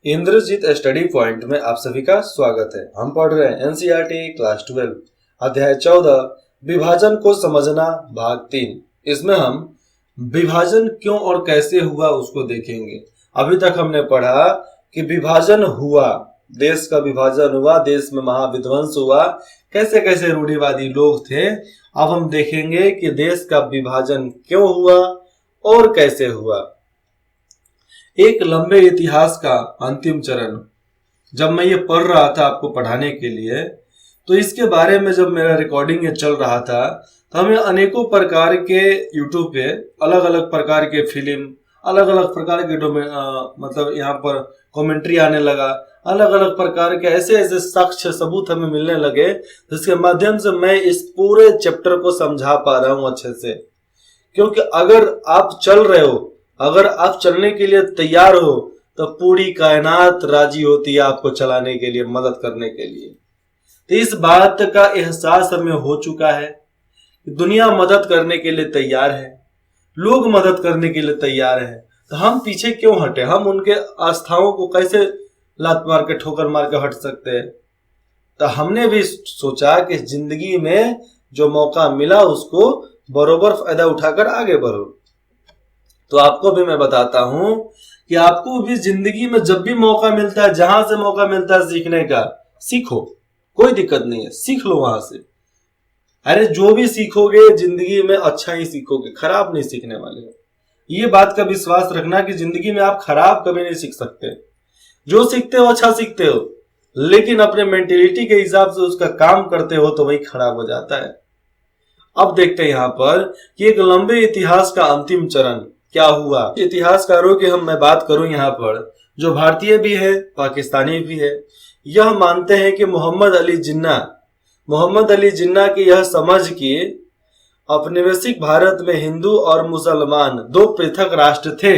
Indrajit study point में आप सभी का स्वागत है। हम पढ़ रहे हैं एनसीईआरटी क्लास 12 अध्याय 14 विभाजन को समझना भाग 3। इसमें हम विभाजन क्यों और कैसे हुआ उसको देखेंगे। अभी तक हमने पढ़ा कि विभाजन हुआ, देश का विभाजन हुआ, देश में महाविध्वंस हुआ, कैसे कैसे रूढ़िवादी लोग थे। अब हम देखेंगे कि देश का विभाजन क्यों हुआ और कैसे हुआ। एक लंबे इतिहास का अंतिम चरण। जब मैं ये पढ़ रहा था आपको पढ़ाने के लिए, तो इसके बारे में जब मेरा रिकॉर्डिंग ये चल रहा था तो हमें अनेकों प्रकार के यूट्यूब पे अलग अलग प्रकार के फिल्म, अलग अलग प्रकार के मतलब यहाँ पर कमेंट्री आने लगा। अलग अलग प्रकार के ऐसे ऐसे साक्ष्य सबूत हमें मिलने लगे जिसके माध्यम से मैं इस पूरे चैप्टर को समझा पा रहा हूँ अच्छे से। क्योंकि अगर आप चल रहे हो, अगर आप चलने के लिए तैयार हो तो पूरी कायनात राजी होती है आपको चलाने के लिए, मदद करने के लिए। तो इस बात का एहसास हमें हो चुका है कि दुनिया मदद करने के लिए तैयार है, लोग मदद करने के लिए तैयार हैं। तो हम पीछे क्यों हटे? हम उनके आस्थाओं को कैसे लात मार के, ठोकर मार के हट सकते हैं? तो हमने भी सोचा कि जिंदगी में जो मौका मिला उसको बरोबर फायदा उठाकर आगे बढ़ो। तो आपको भी मैं बताता हूं कि आपको भी जिंदगी में जब भी मौका मिलता है, जहां से मौका मिलता है सीखने का, सीखो, कोई दिक्कत नहीं है, सीख लो वहां से। अरे जो भी सीखोगे जिंदगी में अच्छा ही सीखोगे, खराब नहीं सीखने वाले हो। ये बात का विश्वास रखना कि जिंदगी में आप खराब कभी नहीं सीख सकते। जो सीखते हो अच्छा सीखते हो, लेकिन अपने मेंटेलिटी के हिसाब से उसका काम करते हो तो वही खराब हो जाता है। अब देखते हैं यहाँ पर कि एक लंबे इतिहास का अंतिम चरण क्या हुआ। इतिहासकारों की मैं बात करूं यहाँ पर, जो भारतीय भी है पाकिस्तानी भी है, यह मानते हैं कि मोहम्मद अली जिन्ना की यह समझ कि औपनिवेशिक भारत में हिंदू और मुसलमान दो पृथक राष्ट्र थे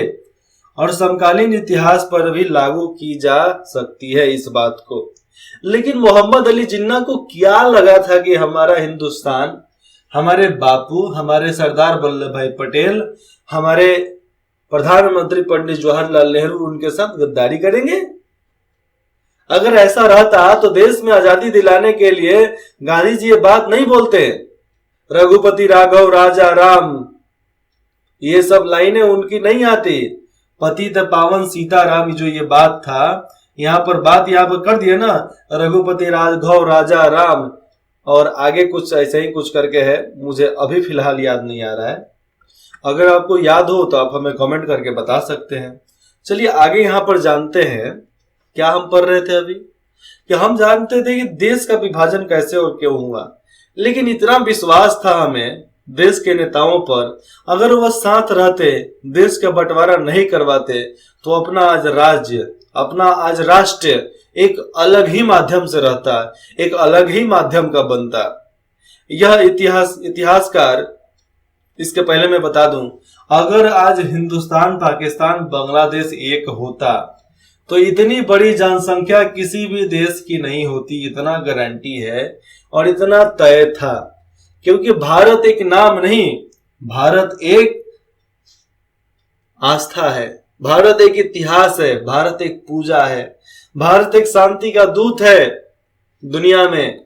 और समकालीन इतिहास पर भी लागू की जा सकती है इस बात को। लेकिन मोहम्मद अली जिन्ना को क्या लगा था कि हमारा हिंदुस्तान, हमारे बापू, हमारे सरदार वल्लभ भाई पटेल, हमारे प्रधानमंत्री पंडित जवाहरलाल नेहरू उनके साथ गद्दारी करेंगे? अगर ऐसा रहता तो देश में आजादी दिलाने के लिए गांधी जी ये बात नहीं बोलते। रघुपति राघव राजा राम, ये सब लाइनें उनकी नहीं आती। पतित पावन सीताराम, जो ये बात था, यहाँ पर कर दिए ना, रघुपति राघव राजा राम, और आगे कुछ ऐसे ही कुछ करके है, मुझे अभी फिलहाल याद नहीं आ रहा है। अगर आपको याद हो तो आप हमें कमेंट करके बता सकते हैं। चलिए आगे यहाँ पर जानते हैं क्या हम पढ़ रहे थे अभी, कि हम जानते थे कि देश का विभाजन कैसे और क्यों हुआ। लेकिन इतना विश्वास था हमें देश के नेताओं पर, अगर वह साथ रहते, देश का बंटवारा नहीं करवाते, तो अपना आज राज्य, अपना आज राष्ट्र एक अलग ही माध्यम से रहता, एक अलग ही माध्यम का बनता। यह इतिहासकार, इसके पहले मैं बता दूं, अगर आज हिंदुस्तान, पाकिस्तान, बांग्लादेश एक होता तो इतनी बड़ी जनसंख्या किसी भी देश की नहीं होती, इतना गारंटी है और इतना तय था। क्योंकि भारत एक नाम नहीं, भारत एक आस्था है, भारत एक इतिहास है, भारत एक पूजा है, भारत एक शांति का दूत है दुनिया में।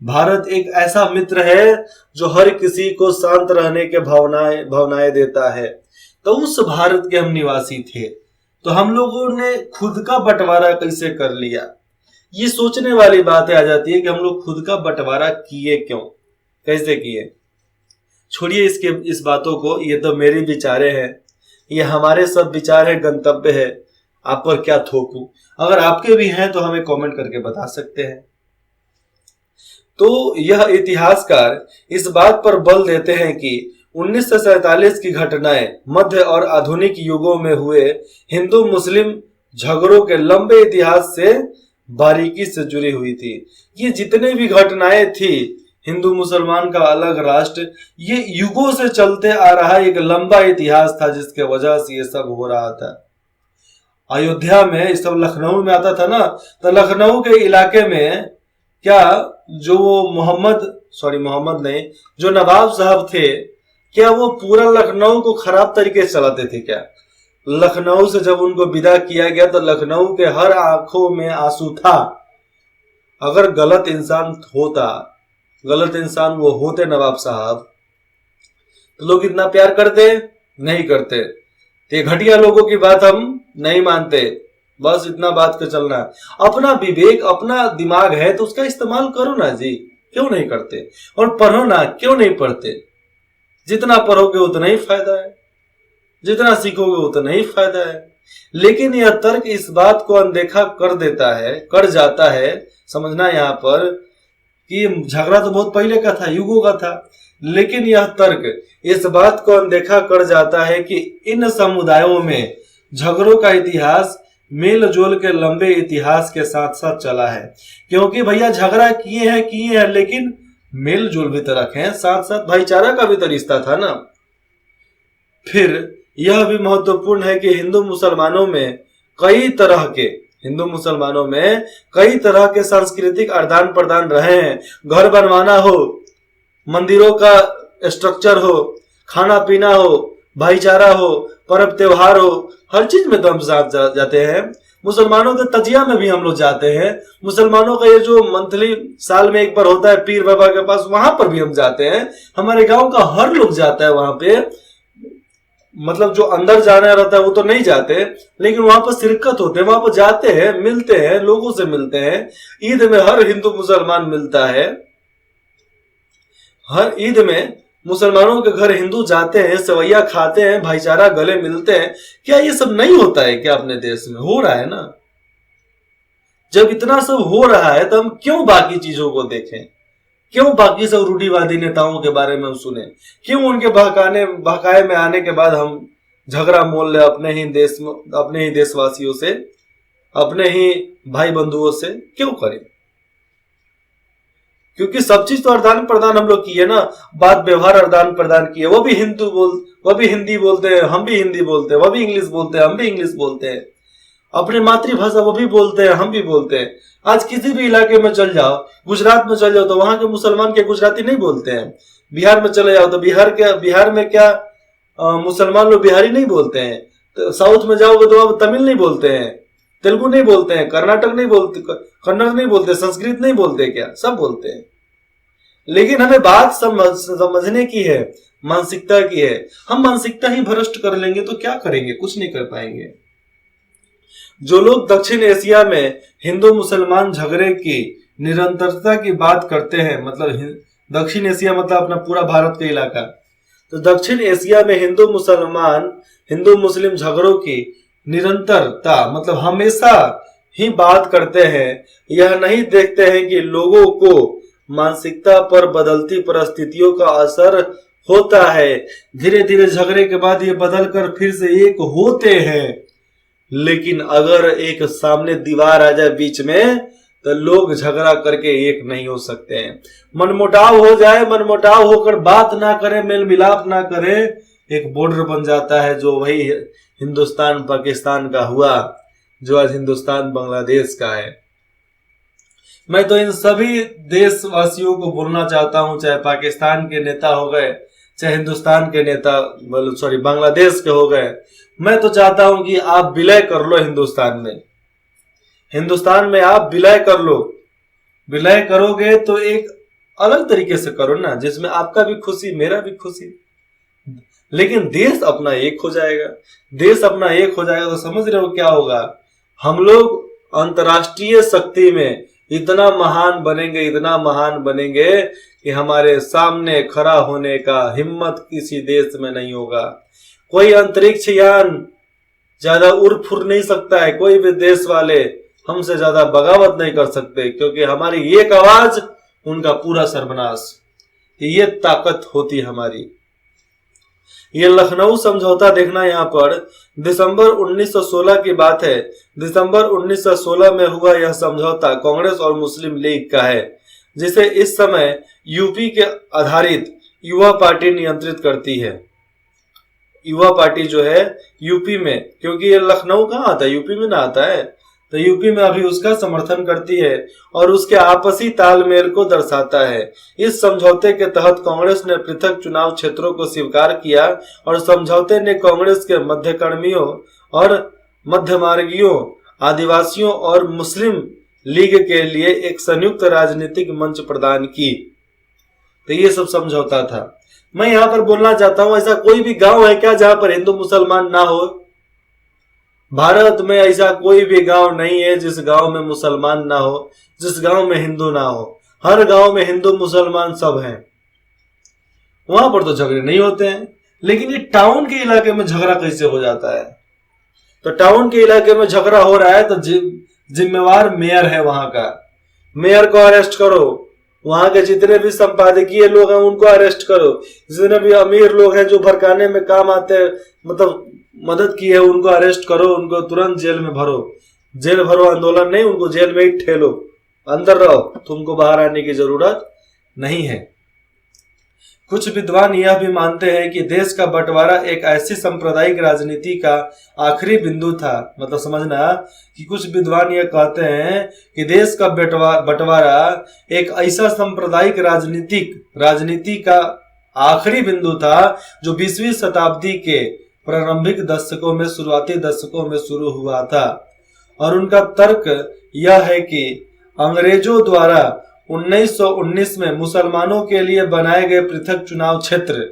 भारत एक ऐसा मित्र है जो हर किसी को शांत रहने के भावनाएं देता है। तो उस भारत के हम निवासी थे, तो हम लोगों ने खुद का बंटवारा कैसे कर लिया? ये सोचने वाली बातें आ जाती है कि हम लोग खुद का बंटवारा किए क्यों, कैसे किए। छोड़िए इस बातों को, ये तो मेरी विचारें हैं, ये हमारे सब विचार है, गंतव्य है, आप पर क्या थोपूं। अगर आपके भी हैं तो हमें कमेंट करके बता सकते हैं। तो यह इतिहासकार इस बात पर बल देते हैं कि 1947 की घटनाएं मध्य और आधुनिक युगों में हुए हिंदू मुस्लिम झगड़ों के लंबे इतिहास से बारीकी से जुड़ी हुई थी। ये जितने भी घटनाएं थी, हिंदू मुसलमान का अलग राष्ट्र, ये युगों से चलते आ रहा एक लंबा इतिहास था जिसके वजह से ये सब हो रहा था। अयोध्या में ये सब लखनऊ में आता था ना, तो लखनऊ के इलाके में क्या जो मोहम्मद नहीं, जो नवाब साहब थे, क्या वो पूरा लखनऊ को खराब तरीके से चलाते थे क्या? लखनऊ से जब उनको विदा किया गया तो लखनऊ के हर आंखों में आंसू था। अगर गलत इंसान वो होते नवाब साहब, तो लोग इतना प्यार करते नहीं करते। ये घटिया लोगों की बात हम नहीं मानते, बस इतना बात का चलना है। अपना विवेक, अपना दिमाग है तो उसका इस्तेमाल करो ना जी, क्यों नहीं करते? और पढ़ो ना, क्यों नहीं पढ़ते? जितना पढ़ोगे उतना ही फायदा है, जितना सीखोगे उतना ही फायदा है। लेकिन यह तर्क इस बात को अनदेखा कर जाता है। समझना यहाँ पर कि झगड़ा तो बहुत पहले का था, युगों का था, लेकिन यह तर्क इस बात को अनदेखा कर जाता है कि इन समुदायों में झगड़ों का इतिहास मेल जोल के लंबे इतिहास के साथ साथ चला है। क्योंकि भैया झगड़ा किए हैं, लेकिन मेल जोल भी तो रखे हैं, साथ साथ भाईचारा का भी तो रिश्ता था ना। फिर यह भी महत्वपूर्ण है कि हिंदू मुसलमानों में कई तरह के सांस्कृतिक आदान प्रदान रहे हैं। घर बनवाना हो, मंदिरों का स्ट्रक्चर हो, खाना पीना हो, भाईचारा हो, पर्व त्योहार हो, हर चीज में तो हम साथ जाते हैं। मुसलमानों के तजिया में भी हम लोग जाते हैं। मुसलमानों का ये जो मंथली साल में एक बार होता है पीर बाबा के पास, वहां पर भी हम जाते हैं। हमारे गांव का हर लोग जाता है वहां पे। मतलब जो अंदर जाना रहता है वो तो नहीं जाते, लेकिन वहां पर शिरकत होते हैं, वहां पर जाते हैं, मिलते हैं, लोगों से मिलते हैं। ईद में हर हिंदू मुसलमान मिलता है। हर ईद में मुसलमानों के घर हिंदू जाते हैं, सेवैया खाते हैं, भाईचारा गले मिलते हैं। क्या ये सब नहीं होता है क्या अपने देश में? हो रहा है ना। जब इतना सब हो रहा है तो हम क्यों बाकी चीजों को देखें? क्यों बाकी सब रूढ़िवादी नेताओं के बारे में हम सुने? क्यों उनके बहकाए में आने के बाद हम झगड़ा मोल ले अपने ही देशवासियों से, अपने ही भाई बंधुओं से क्यों करें? क्योंकि सब चीज तो आदान प्रदान हम लोग किए ना, बात व्यवहार आदान प्रदान किए। वो भी हिंदी बोलते हैं, हम भी हिंदी बोलते हैं। वो भी इंग्लिश बोलते हैं, हम भी इंग्लिश बोलते हैं। अपने मातृभाषा वो भी बोलते हैं, हम भी बोलते हैं। आज किसी भी इलाके में चल जाओ, गुजरात में चल जाओ तो वहां के मुसलमान के गुजराती नहीं बोलते हैं। बिहार में चले जाओ तो बिहार में क्या मुसलमान लोग बिहारी नहीं बोलते हैं। तो साउथ में जाओगे तो वहां तमिल नहीं बोलते हैं, तेलुगु नहीं बोलते हैं, कर्नाटक नहीं बोलते, कन्नड़ नहीं बोलते, संस्कृत नहीं बोलते, क्या सब बोलते हैं। लेकिन हमें बात समझने की है, मानसिकता की है। हम मानसिकता ही भ्रष्ट कर लेंगे तो क्या करेंगे? कुछ नहीं कर पाएंगे। जो लोग दक्षिण एशिया में हिंदू मुसलमान झगड़े की निरंतरता की बात करते हैं, मतलब दक्षिण एशिया मतलब अपना पूरा भारत का इलाका, तो दक्षिण एशिया में हिंदू मुस्लिम झगड़ों की निरंतरता मतलब हमेशा ही बात करते हैं। यह नहीं देखते हैं कि लोगों को मानसिकता पर बदलती परिस्थितियों का असर होता है। धीरे धीरे झगड़े के बाद ये बदलकर फिर से एक होते हैं। लेकिन अगर एक सामने दीवार आ जाए बीच में तो लोग झगड़ा करके एक नहीं हो सकते हैं। मनमुटाव हो जाए, मनमुटाव होकर बात ना करें, मेल मिलाप ना करें, एक बॉर्डर बन जाता है जो वही हिंदुस्तान पाकिस्तान का हुआ, जो आज हिंदुस्तान बांग्लादेश का है। मैं तो इन सभी देशवासियों को बोलना चाहता हूं, चाहे पाकिस्तान के नेता हो गए, चाहे हिंदुस्तान के नेता बांग्लादेश के हो गए, मैं तो चाहता हूं कि आप विलय कर लो हिंदुस्तान में आप विलय कर लो। विलय करोगे तो एक अलग तरीके से करो ना, जिसमें आपका भी खुशी, मेरा भी खुशी। लेकिन देश अपना एक हो जाएगा। तो समझ रहे हो क्या होगा? हम लोग अंतर्राष्ट्रीय शक्ति में इतना महान बनेंगे कि हमारे सामने खड़ा होने का हिम्मत किसी देश में नहीं होगा। कोई अंतरिक्ष यान ज्यादा उड़ फुर नहीं सकता है। कोई भी देश वाले हमसे ज्यादा बगावत नहीं कर सकते, क्योंकि हमारी एक आवाज उनका पूरा सर्वनाश। ये ताकत होती हमारी। ये लखनऊ समझौता देखना, यहाँ पर दिसंबर 1916 की बात है। दिसंबर 1916 में हुआ यह समझौता कांग्रेस और मुस्लिम लीग का है, जिसे इस समय यूपी के आधारित युवा पार्टी नियंत्रित करती है। युवा पार्टी जो है यूपी में, क्योंकि ये लखनऊ कहाँ आता है? यूपी में ना आता है। तो यूपी में अभी उसका समर्थन करती है और उसके आपसी तालमेल को दर्शाता है। इस समझौते के तहत कांग्रेस ने पृथक चुनाव क्षेत्रों को स्वीकार किया और समझौते ने कांग्रेस के मध्यकर्मियों और मध्यमार्गियों, आदिवासियों और मुस्लिम लीग के लिए एक संयुक्त राजनीतिक मंच प्रदान की। तो ये सब समझौता था। मैं यहाँ पर बोलना चाहता हूं, ऐसा कोई भी गांव है क्या जहां पर हिंदू मुसलमान ना हो? भारत में ऐसा कोई भी गांव नहीं है जिस गांव में मुसलमान ना हो, जिस गांव में हिंदू ना हो। हर गांव में हिंदू मुसलमान सब हैं, वहां पर तो झगड़े नहीं होते हैं। लेकिन ये टाउन के इलाके में झगड़ा कैसे हो जाता है? तो टाउन के इलाके में झगड़ा हो रहा है तो जिम्मेवार मेयर है वहां का। मेयर को अरेस्ट करो, वहां के जितने भी संपादकीय लोग हैं उनको अरेस्ट करो, जितने भी अमीर लोग हैं जो भड़काने में काम आते हैं, मतलब मदद की है, उनको अरेस्ट करो, उनको तुरंत जेल में भरो। जेल भरो आंदोलन नहीं, उनको जेल में ही ठेलो, अंदर रहो, तुमको बाहर आने की जरूरत नहीं है। कुछ विद्वान यह भी मानते हैं कि देश का बंटवारा एक ऐसी सांप्रदायिक राजनीति का आखिरी बिंदु था। मतलब समझना कि कुछ विद्वान यह कहते हैं कि देश का बंटवारा एक ऐसा सांप्रदायिक राजनीति का आखिरी बिंदु था जो 20वीं शताब्दी के प्रारंभिक दशकों में, शुरुआती दशकों में शुरू हुआ था। और उनका तर्क यह है कि अंग्रेजों द्वारा 1919 में मुसलमानों के लिए बनाए गए पृथक चुनाव क्षेत्र,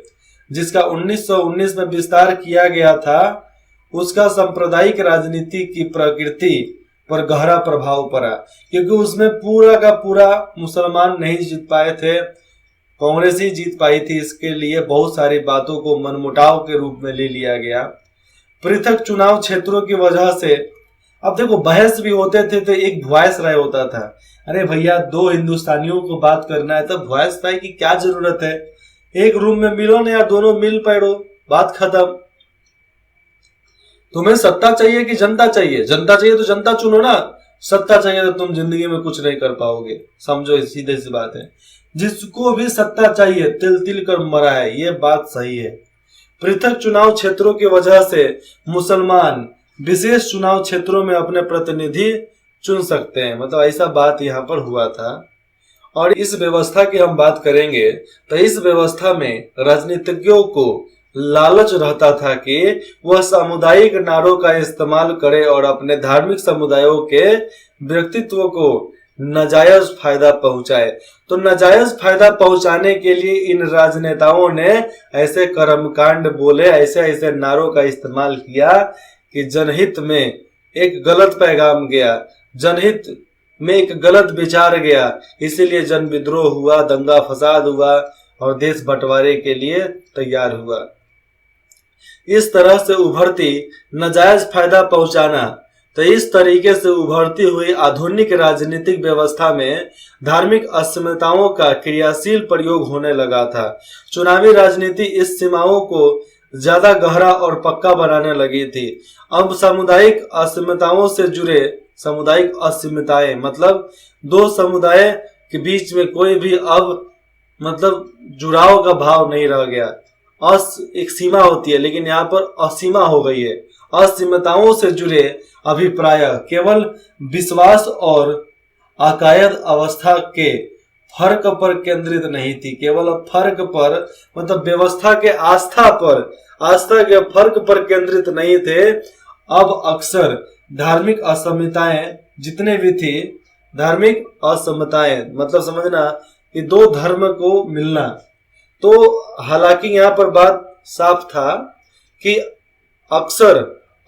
जिसका 1919 में विस्तार किया गया था, उसका सांप्रदायिक राजनीति की प्रकृति पर गहरा प्रभाव पड़ा। क्योंकि उसमें पूरा का पूरा मुसलमान नहीं जीत पाए थे, कांग्रेस ही जीत पाई थी। इसके लिए बहुत सारी बातों को मनमुटाव के रूप में ले लिया गया। पृथक चुनाव क्षेत्रों की वजह से अब देखो, बहस भी होते थे तो एक वॉइस राय होता था। अरे भैया, दो हिंदुस्तानियों को बात करना है तो वॉइस राय की क्या जरूरत है? एक रूम में मिलो ना यार, दोनों मिल पड़ो, बात खत्म। तुम्हें सत्ता चाहिए कि जनता चाहिए? जनता चाहिए तो जनता चुनो ना, सत्ता चाहिए तो तुम जिंदगी में कुछ नहीं कर पाओगे। समझो, सीधे सी बात है। जिसको भी सत्ता चाहिए तिल तिल कर मरा है, ये बात सही है। पृथक चुनाव क्षेत्रों की वजह से मुसलमान विशेष चुनाव क्षेत्रों में अपने प्रतिनिधि चुन सकते हैं। मतलब ऐसा बात यहाँ पर हुआ था। और इस व्यवस्था की हम बात करेंगे तो इस व्यवस्था में राजनीतिज्ञों को लालच रहता था कि वह सामुदायिक नारों का इस्तेमाल करे और अपने धार्मिक समुदायों के व्यक्तित्व को नाजायज फायदा पहुंचाए। तो नाजायज फायदा पहुंचाने के लिए इन राजनेताओं ने ऐसे कर्मकांड बोले, ऐसे ऐसे नारों का इस्तेमाल किया कि जनहित में एक गलत पैगाम गया, जनहित में एक गलत विचार गया। इसीलिए जन विद्रोह हुआ, दंगा फसाद हुआ और देश बंटवारे के लिए तैयार हुआ। इस तरह से उभरती नाजायज फायदा पहुंचाना, तो इस तरीके से उभरती हुई आधुनिक राजनीतिक व्यवस्था में धार्मिक अस्मिताओं का क्रियाशील प्रयोग होने लगा था। चुनावी राजनीति इस सीमाओं को ज्यादा गहरा और पक्का बनाने लगी थी। अब सामुदायिक अस्मिताओं से जुड़े, सामुदायिक अस्मिताएं मतलब दो समुदाय के बीच में कोई भी अब मतलब जुड़ाव का भाव नहीं रह गया। एक सीमा होती है, लेकिन यहाँ पर असीमा हो गई है। असीमताओं से जुड़े अभिप्राय केवल विश्वास और अकायद अवस्था के फर्क पर केंद्रित नहीं थी। केवल फर्क पर मतलब व्यवस्था के आस्था के फर्क पर केंद्रित नहीं थे। अब अक्सर धार्मिक असमताएं जितने भी थी, धार्मिक असमताएं मतलब समझना कि दो धर्म को मिलना। तो हालांकि यहाँ पर बात साफ था कि अक्सर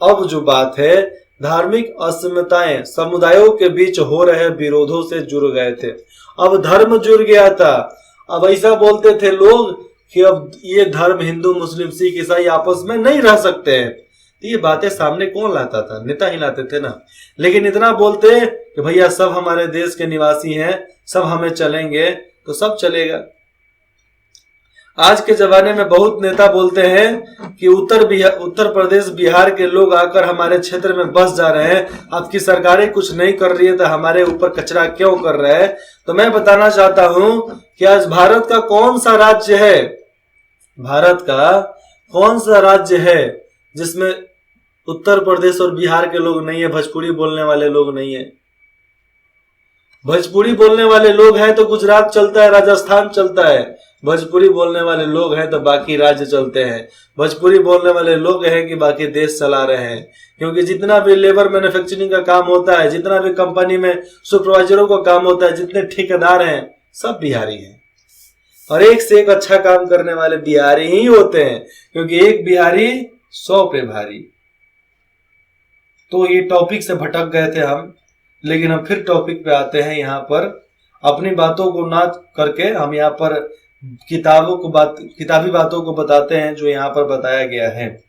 अब जो बात है, धार्मिक असमताएं समुदायों के बीच हो रहे विरोधों से जुड़ गए थे। अब धर्म जुड़ गया था। अब ऐसा बोलते थे लोग कि अब ये धर्म हिंदू मुस्लिम सिख ईसाई आपस में नहीं रह सकते हैं। तो ये बातें सामने कौन लाता था? नेता ही लाते थे ना। लेकिन इतना बोलते कि भैया सब हमारे देश के निवासी हैं, सब हमें चलेंगे, तो सब चलेगा। आज के जमाने में बहुत नेता बोलते हैं कि उत्तर प्रदेश बिहार के लोग आकर हमारे क्षेत्र में बस जा रहे हैं, आपकी सरकारें कुछ नहीं कर रही है तो हमारे ऊपर कचरा क्यों कर रहे हैं। तो मैं बताना चाहता हूं कि आज भारत का कौन सा राज्य है जिसमें उत्तर प्रदेश और बिहार के लोग नहीं है, भोजपुरी बोलने वाले लोग नहीं है। भोजपुरी बोलने वाले लोग हैं तो गुजरात चलता है, राजस्थान चलता है। भोजपुरी बोलने वाले लोग हैं तो बाकी राज्य चलते हैं। भोजपुरी बोलने वाले लोग हैं कि बाकी देश चला रहे हैं। क्योंकि जितना भी लेबर मैन्युफैक्चरिंग का काम होता है, जितना भी कंपनी में सुपरवाइजरों का काम होता है, जितने ठेकेदार हैं सब बिहारी हैं। और एक से एक अच्छा काम करने वाले बिहारी ही होते हैं, क्योंकि एक बिहारी 100 पे भारी। तो ये टॉपिक से भटक गए थे हम, लेकिन हम फिर टॉपिक पे आते हैं। यहाँ पर अपनी बातों को ना करके हम यहाँ पर किताबी बातों को बताते हैं जो यहाँ पर बताया गया है।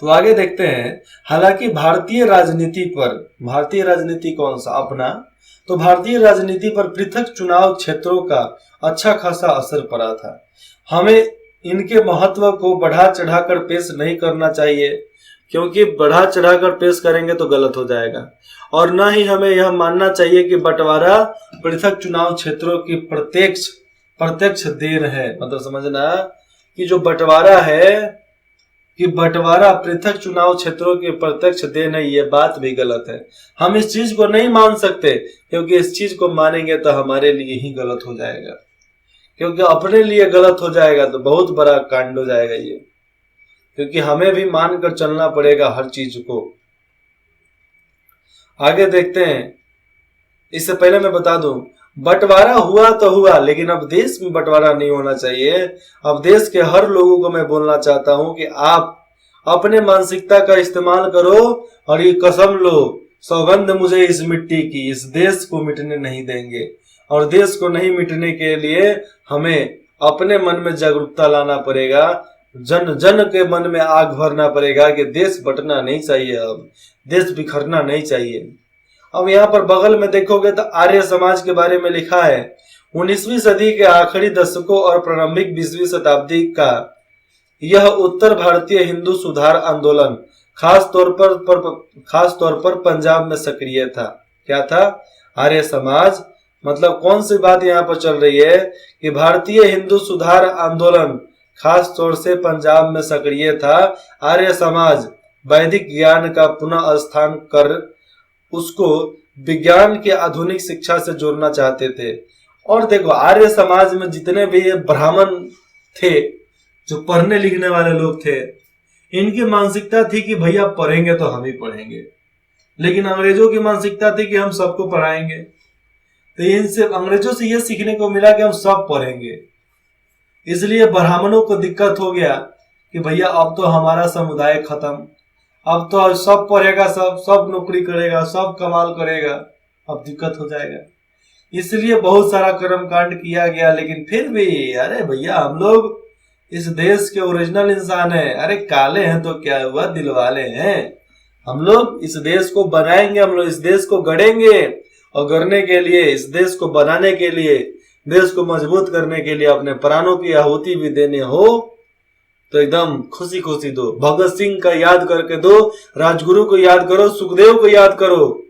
तो आगे देखते हैं। हालांकि भारतीय राजनीति कौन सा अपना, तो भारतीय राजनीति पर पृथक चुनाव क्षेत्रों का अच्छा खासा असर पड़ा था। हमें इनके महत्व को बढ़ा चढ़ाकर पेश नहीं करना चाहिए, क्योंकि बढ़ा चढ़ाकर पेश करेंगे तो गलत हो जाएगा। और न ही हमें यह मानना चाहिए कि बंटवारा पृथक चुनाव क्षेत्रों की प्रत्यक्ष देन है। मतलब समझना कि जो बंटवारा है कि बंटवारा पृथक चुनाव क्षेत्रों की प्रत्यक्ष देन है, ये बात भी गलत है। हम इस चीज को नहीं मान सकते, क्योंकि इस चीज को मानेंगे तो हमारे लिए ही गलत हो जाएगा। क्योंकि अपने लिए गलत हो जाएगा तो बहुत बड़ा कांड हो जाएगा ये, क्योंकि हमें भी मानकर चलना पड़ेगा हर चीज को। आगे देखते हैं। इससे पहले मैं बता दूं, बंटवारा हुआ तो हुआ, लेकिन अब देश में बंटवारा नहीं होना चाहिए। अब देश के हर लोगों को मैं बोलना चाहता हूं कि आप अपने मानसिकता का इस्तेमाल करो और ये कसम लो, सौगंध मुझे इस मिट्टी की, इस देश को मिटने नहीं देंगे। और देश को नहीं मिटने के लिए हमें अपने मन में जागरूकता लाना पड़ेगा, जन जन के मन में आग भरना पड़ेगा कि देश बंटना नहीं चाहिए, अब देश बिखरना नहीं चाहिए। अब यहाँ पर बगल में देखोगे तो आर्य समाज के बारे में लिखा है। 19वीं सदी के आखिरी दशकों और प्रारंभिक 20वीं शताब्दी का यह उत्तर भारतीय हिंदू सुधार आंदोलन खास तौर पर पंजाब में सक्रिय था। क्या था? आर्य समाज। मतलब कौन सी बात यहाँ पर चल रही है कि भारतीय हिंदू सुधार आंदोलन खास तौर से पंजाब में सक्रिय था। आर्य समाज वैदिक ज्ञान का पुनः स्थान कर उसको विज्ञान की आधुनिक शिक्षा से जोड़ना चाहते थे। और देखो, आर्य समाज में जितने भी ब्राह्मण थे, जो पढ़ने लिखने वाले लोग थे, इनकी मानसिकता थी कि भैया पढ़ेंगे तो हम ही पढ़ेंगे। लेकिन अंग्रेजों की मानसिकता थी कि हम सबको पढ़ाएंगे। तो इनसे अंग्रेजों से यह सीखने को मिला कि हम सब पढ़ेंगे। इसलिए ब्राह्मणों को दिक्कत हो गया कि भैया अब तो हमारा समुदाय खत्म, अब तो सब पढ़ेगा, सब नौकरी करेगा, सब कमाल करेगा, अब दिक्कत हो जाएगा। इसलिए बहुत सारा कर्मकांड किया गया। लेकिन फिर भी अरे भैया, हम लोग इस देश के ओरिजिनल इंसान हैं। अरे काले हैं तो क्या हुआ, दिल वाले हैं। हम लोग इस देश को बनाएंगे, हम लोग इस देश को गढ़ेंगे। और गढ़ने के लिए, इस देश को बनाने के लिए, देश को मजबूत करने के लिए अपने प्राणों की आहुति भी देने हो तो एकदम खुशी खुशी दो। भगत सिंह का याद करके दो, राजगुरु को याद करो, सुखदेव को याद करो,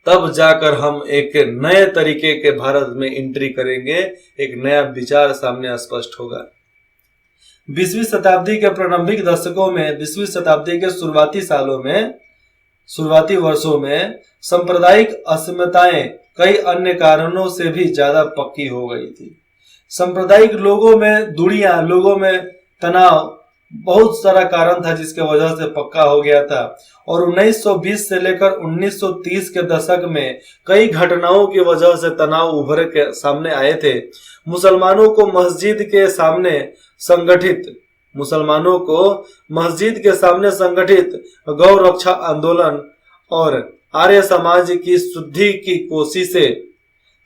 तब जाकर हम एक नए तरीके के भारत में एंट्री करेंगे। एक नया विचार सामने स्पष्ट होगा। 20वीं शताब्दी के प्रारंभिक दशकों में, 20वीं शताब्दी के शुरुआती वर्षों में सांप्रदायिक अस्मिताएं कई अन्य कारणों से भी ज्यादा पक्की हो गई थी। सांप्रदायिक लोगों में दूरियां, लोगों में तनाव, बहुत सारा कारण था जिसके वजह से पक्का हो गया था। और 1920 से लेकर 1930 के दशक में कई घटनाओं की वजह से तनाव उभर के सामने आए थे। मुसलमानों को मस्जिद के संगठित गौ रक्षा आंदोलन और आर्य समाज की शुद्धि की कोशिशें,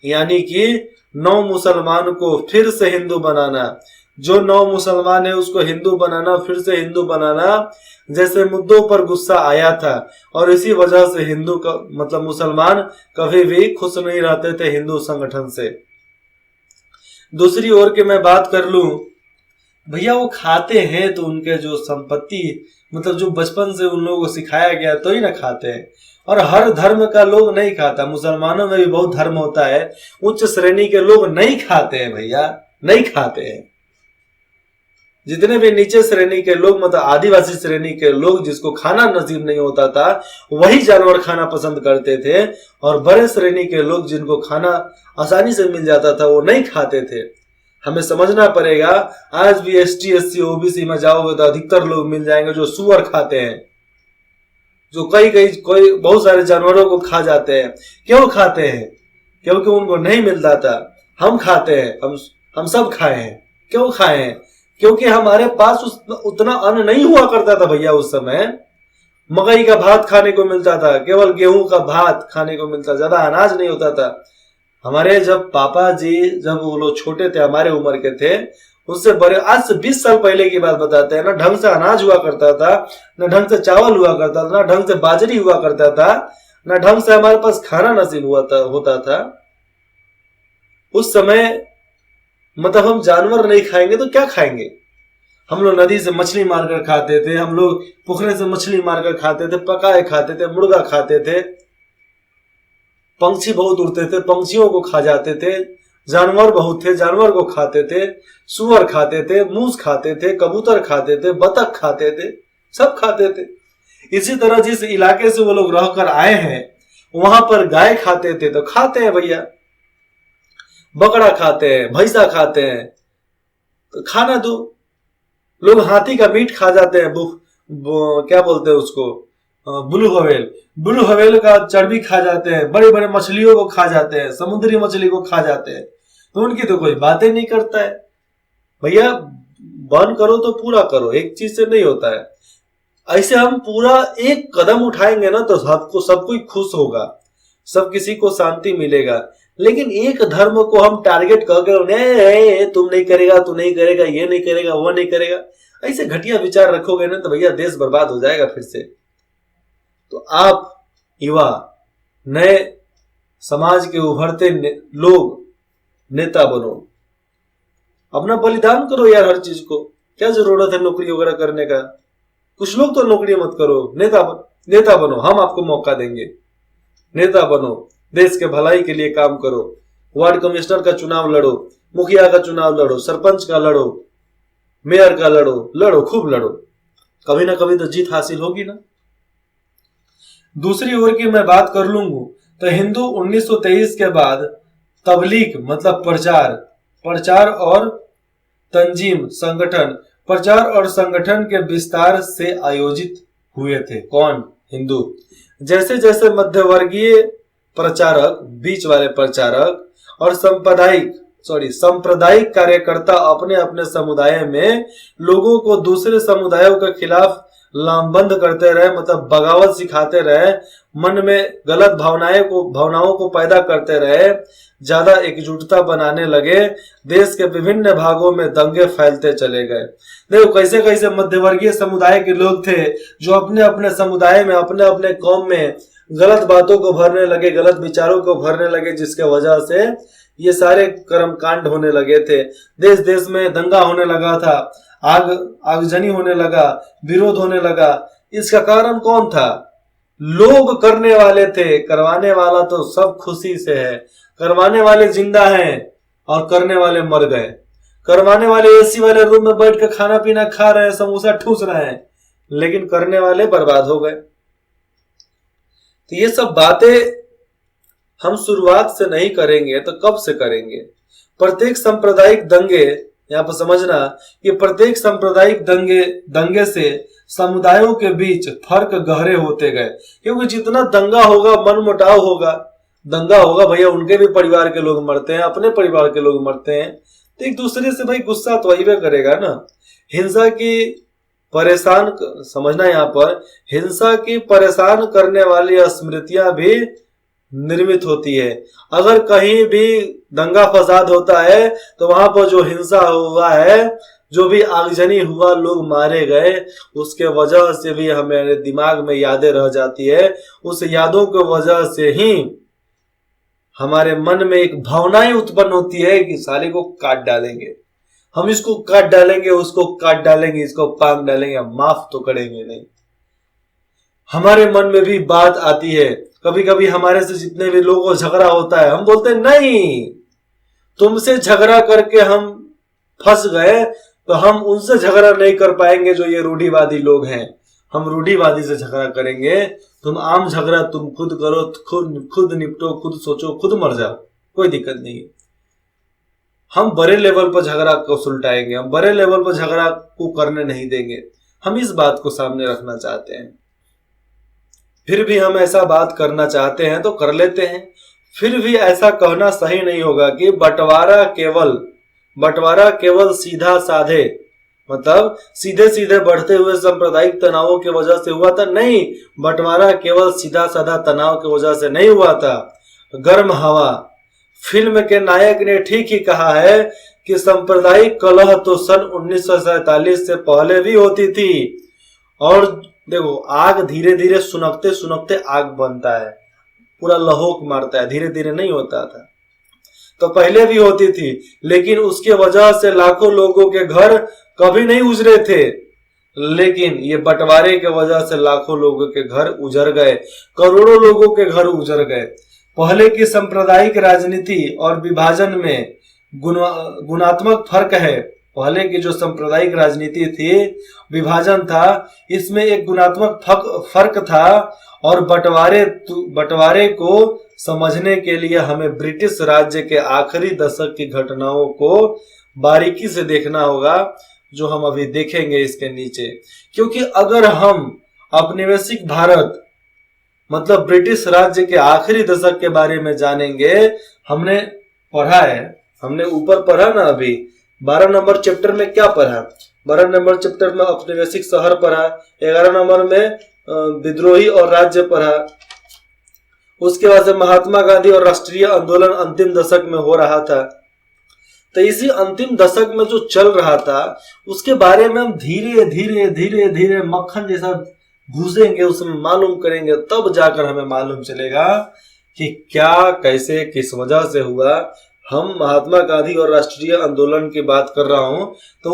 यानी कि नौ मुसलमान को फिर से हिंदू बनाना, जो नौ मुसलमान है उसको हिंदू बनाना, फिर से हिंदू बनाना, जैसे मुद्दों पर गुस्सा आया था। और इसी वजह से हिंदू का मतलब मुसलमान कभी भी खुश नहीं रहते थे हिंदू संगठन से। दूसरी ओर की मैं बात कर लूं, भैया वो खाते हैं तो उनके जो संपत्ति, मतलब जो बचपन से उन लोगों को सिखाया गया तो ही ना खाते हैं। और हर धर्म का लोग नहीं खाता, मुसलमानों में भी बहुत धर्म होता है, उच्च श्रेणी के लोग नहीं खाते हैं भैया, नहीं खाते हैं। जितने भी नीचे श्रेणी के लोग, मतलब आदिवासी श्रेणी के लोग जिसको खाना नसीब नहीं होता था, वही जानवर खाना पसंद करते थे, और बड़े श्रेणी के लोग जिनको खाना आसानी से मिल जाता था वो नहीं खाते थे। हमें समझना पड़ेगा, आज भी एसटी एससी ओबीसी में जाओगे तो अधिकतर लोग मिल जाएंगे जो सुअर खाते हैं, जो कोई बहुत सारे जानवरों को खा जाते हैं। क्यों खाते हैं? क्योंकि उनको नहीं मिलता था। हम खाते हैं, हम सब खाए हैं। क्यों खाए हैं? क्योंकि हमारे पास उतना अन्न नहीं हुआ करता था भैया। उस समय मकई का भात खाने को मिलता था, केवल गेहूं का भात खाने को मिलता, ज्यादा अनाज नहीं होता था। हमारे जब पापा जी, जब वो लोग छोटे थे, हमारे उम्र के थे, उससे बड़े, आज से 20 साल पहले की बात बताते हैं ना, ढंग से अनाज हुआ करता था, न ढंग से चावल हुआ करता था, न ढंग से बाजरी हुआ करता था, न ढंग से हमारे पास खाना नसीब होता था। उस समय मतलब हम जानवर नहीं खाएंगे तो क्या खाएंगे? हम लोग नदी से मछली मारकर खाते थे, हम लोग पोखरे से मछली मारकर खाते थे, पकाए खाते थे, मुर्गा खाते थे, पंछी बहुत उड़ते थे, पंछियों को खा जाते थे, जानवर बहुत थे, जानवर को खाते थे, सुअर खाते थे, मूस खाते थे, कबूतर खाते थे, बतख खाते थे, सब खाते थे। इसी तरह जिस इलाके से वो लोग रहकर आए हैं वहां पर गाय खाते थे तो खाते हैं भैया, बकरा खाते हैं, भैंसा खाते हैं, तो खाना दो। लोग हाथी का मीट खा जाते हैं, क्या बोलते हैं उसको, ब्लू हवेल का चर्बी खा जाते हैं, बड़े बड़े मछलियों को खा जाते हैं, समुद्री मछली को खा जाते हैं, तो उनकी तो कोई बातें नहीं करता है। भैया बंद करो तो पूरा करो, एक चीज से नहीं होता है। ऐसे हम पूरा एक कदम उठाएंगे ना तो सब कोई खुश होगा, सब किसी को शांति मिलेगा। लेकिन एक धर्म को हम टारगेट करके तुम नहीं करेगा, तू नहीं करेगा, ये नहीं करेगा, वो नहीं करेगा, ऐसे घटिया विचार रखोगे ना तो भैया देश बर्बाद हो जाएगा फिर से। तो आप युवा, नए समाज के उभरते लोग, नेता बनो, अपना बलिदान करो यार हर चीज को। क्या जरूरत है नौकरी वगैरह करने का? कुछ लोग तो नौकरी मत करो, नेता बनो, हम आपको मौका देंगे। नेता बनो, देश के भलाई के लिए काम करो, वार्ड कमिश्नर का चुनाव लड़ो, मुखिया का चुनाव लड़ो, सरपंच का लड़ो, मेयर का लड़ो, खूब लड़ो, कभी ना कभी तो जीत हासिल होगी ना। दूसरी ओर की मैं बात कर लूंगा तो हिंदू 1923 के बाद तबलीग मतलब प्रचार और तंजीम, प्रचार और संगठन के विस्तार से आयोजित हुए थे। कौन? हिंदू। जैसे जैसे मध्यवर्गीय प्रचारक, बीच वाले प्रचारक और सांप्रदायिक कार्यकर्ता अपने अपने समुदाय में लोगों को दूसरे समुदायों के खिलाफ लामबंद करते रहे, मतलब बगावत सिखाते रहे, मन में गलत भावनाओं को पैदा करते रहे, ज्यादा एकजुटता बनाने लगे, देश के विभिन्न भागों में दंगे फैलते चले गए। देखो कैसे कैसे मध्यवर्गीय समुदाय के लोग थे जो अपने अपने समुदाय में, अपने अपने कौम में गलत बातों को भरने लगे, गलत विचारों को भरने लगे, जिसके वजह से ये सारे कर्मकांड होने लगे थे। देश देश में दंगा होने लगा था, आगजनी होने लगा, विरोध होने लगा। इसका कारण कौन था? लोग करने वाले थे, करवाने वाला तो सब खुशी से है। करवाने वाले जिंदा हैं और करने वाले मर गए। करवाने वाले एसी वाले रूम में बैठ कर खाना पीना खा रहे हैं, समोसा ठूस रहे हैं, लेकिन करने वाले बर्बाद हो गए। तो ये सब बातें हम शुरुआत से नहीं करेंगे तो कब से करेंगे? प्रत्येक सांप्रदायिक दंगे, यहाँ पर समझना कि प्रत्येक सांप्रदायिक दंगे से समुदायों के बीच फर्क गहरे होते गए, क्योंकि जितना दंगा होगा मनमुटाव होगा, दंगा होगा भैया, उनके भी परिवार के लोग मरते हैं, अपने परिवार के लोग मरते हैं, तो एक दूसरे से भाई गुस्सा तो वही करेगा ना। हिंसा की समझना, यहाँ पर हिंसा की परेशान करने वाली स्मृतियां भी निर्मित होती है। अगर कहीं भी दंगा फसाद होता है तो वहां पर जो हिंसा हुआ है, जो भी आगजनी हुआ, लोग मारे गए, उसके वजह से भी हमारे दिमाग में यादें रह जाती है। उस यादों की वजह से ही हमारे मन में एक भावनाएं उत्पन्न होती है कि साले को काट डालेंगे, हम इसको काट डालेंगे, उसको काट डालेंगे, इसको पांग डालेंगे, माफ तो करेंगे नहीं। हमारे मन में भी बात आती है, कभी कभी हमारे से जितने भी लोगों को झगड़ा होता है, हम बोलते हैं नहीं, तुमसे झगड़ा करके हम फंस गए, तो हम उनसे झगड़ा नहीं कर पाएंगे जो ये रूढ़िवादी लोग हैं। हम रूढ़िवादी से झगड़ा करेंगे। तुम आम झगड़ा तुम खुद करो, खुद निपटो, खुद सोचो, खुद मर जाओ, कोई दिक्कत नहीं है। हम बड़े लेवल पर झगड़ा को सुलटाएंगे, हम बड़े लेवल पर झगड़ा को करने नहीं देंगे। हम इस बात को सामने रखना चाहते हैं। फिर भी हम ऐसा बात करना चाहते हैं तो कर लेते हैं। फिर भी ऐसा कहना सही नहीं होगा कि बंटवारा केवल सीधा साधे, मतलब सीधे सीधे बढ़ते हुए सांप्रदायिक तनावों की वजह से हुआ था। नहीं, बंटवारा केवल सीधा साधा तनाव की वजह से नहीं हुआ था। गर्म हवा, फिल्म के नायक ने ठीक ही कहा है कि सांप्रदायिक कलह तो सन 1947 से पहले भी होती थी। और देखो, आग धीरे धीरे सुनकते सुनकते आग बनता है, पूरा लहोक मारता है, धीरे धीरे नहीं होता था। तो पहले भी होती थी, लेकिन उसके वजह से लाखों लोगों के घर कभी नहीं उजड़े थे। लेकिन ये बंटवारे के वजह से लाखों लोगों के घर उजड़ गए, करोड़ों लोगों के घर उजड़ गए। पहले की सांप्रदायिक राजनीति और विभाजन में गुणात्मक फर्क है। पहले की जो सांप्रदायिक राजनीति थी, विभाजन था, इसमें एक गुणात्मक फर्क था। और बंटवारे को समझने के लिए हमें ब्रिटिश राज्य के आखिरी दशक की घटनाओं को बारीकी से देखना होगा, जो हम अभी देखेंगे इसके नीचे। क्योंकि अगर हम औपनिवेशिक भारत मतलब ब्रिटिश राज्य के आखिरी दशक के बारे में जानेंगे, हमने पढ़ा है, हमने ऊपर पढ़ा ना, अभी 12 नंबर चैप्टर में क्या पढ़ा? 12 नंबर चैप्टर में औपनिवेशिक शहर पढ़ा, 11 नंबर में विद्रोही और राज्य पढ़ा। उसके बाद से महात्मा गांधी और राष्ट्रीय आंदोलन अंतिम दशक में हो रहा था। तो इसी अंतिम दशक में जो चल रहा था, उसके बारे में हम धीरे धीरे धीरे धीरे मक्खन जैसा घुसेंगे, उसमें मालूम करेंगे, तब जाकर हमें मालूम चलेगा कि क्या, कैसे, किस वजह से हुआ। हम महात्मा गांधी और राष्ट्रीय आंदोलन की बात कर रहा हूं, तो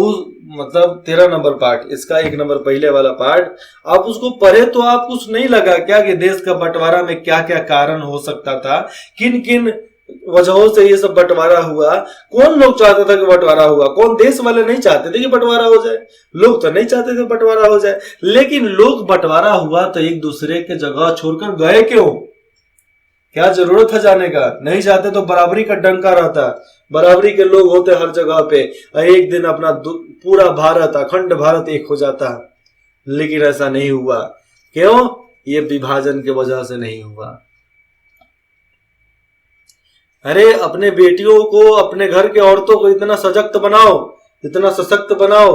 मतलब 13 नंबर पार्ट, इसका 1 नंबर पहले वाला पार्ट आप उसको पढ़े तो आप कुछ नहीं लगा क्या कि देश का बंटवारा में क्या क्या कारण हो सकता था, किन किन वजहों से ये सब बंटवारा हुआ। कौन लोग चाहता था कि बंटवारा हुआ? कौन देश वाले नहीं चाहते थे कि बंटवारा हो जाए? लोग तो नहीं चाहते थे बंटवारा हो जाए, लेकिन लोग बंटवारा हुआ तो एक दूसरे के जगह छोड़कर गए क्यों? क्या जरूरत है जाने का? नहीं चाहते तो बराबरी का डंका रहता, बराबरी के लोग होते हर जगह पे, एक दिन अपना पूरा भारत, अखंड भारत एक हो जाता। लेकिन ऐसा नहीं हुआ। क्यों? ये विभाजन की वजह से नहीं हुआ। अरे अपने बेटियों को, अपने घर के औरतों को इतना सशक्त बनाओ, इतना सशक्त बनाओ,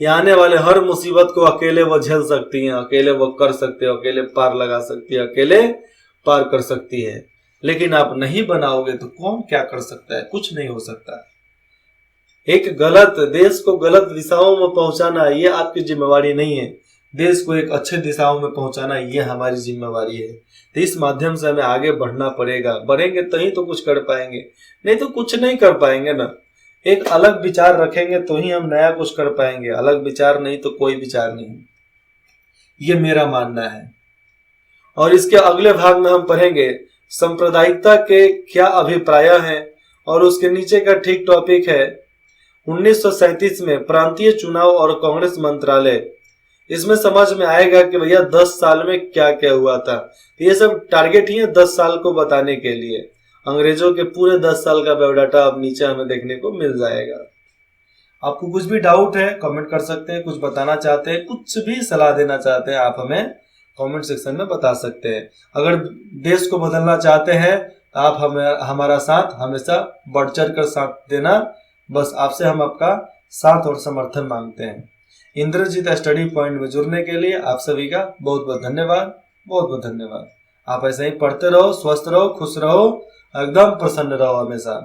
ये आने वाले हर मुसीबत को अकेले वो झेल सकती हैं, अकेले वो कर सकते हैं, अकेले पार लगा सकती है, अकेले पार कर सकती है। लेकिन आप नहीं बनाओगे तो कौन क्या कर सकता है? कुछ नहीं हो सकता। एक गलत देश को गलत दिशाओं में पहुंचाना ये आपकी जिम्मेवारी नहीं है। देश को एक अच्छे दिशाओं में पहुंचाना ये हमारी जिम्मेवारी है। तो इस माध्यम से हमें आगे बढ़ना पड़ेगा। बढ़ेंगे तो ही तो कुछ कर पाएंगे, नहीं तो कुछ नहीं कर पाएंगे ना। एक अलग विचार रखेंगे तो ही हम नया कुछ कर पाएंगे, अलग विचार नहीं तो कोई विचार नहीं। ये मेरा मानना है। और इसके अगले भाग में हम पढ़ेंगे सांप्रदायिकता के क्या अभिप्राय हैं, और उसके नीचे का ठीक टॉपिक है 1937 में प्रांतीय चुनाव और कांग्रेस मंत्रालय। इसमें समझ में आएगा कि भैया 10 साल में क्या क्या हुआ था। ये सब टारगेट ही है 10 साल को बताने के लिए। अंग्रेजों के पूरे 10 साल का बायोडाटा अब नीचे हमें देखने को मिल जाएगा। आपको कुछ भी डाउट है कमेंट कर सकते हैं, कुछ बताना चाहते हैं, कुछ भी सलाह देना चाहते हैं, आप हमें कमेंट सेक्शन में बता सकते हैं। अगर देश को बदलना चाहते हैं तो आप हमारा साथ हमेशा बढ़ चढ़ कर साथ देना। बस आपसे हम आपका साथ और समर्थन मांगते हैं। इंद्रजीत स्टडी पॉइंट में जुड़ने के लिए आप सभी का बहुत बहुत धन्यवाद, बहुत बहुत धन्यवाद। आप ऐसे ही पढ़ते रहो, स्वस्थ रहो, खुश रहो, एकदम प्रसन्न रहो हमेशा।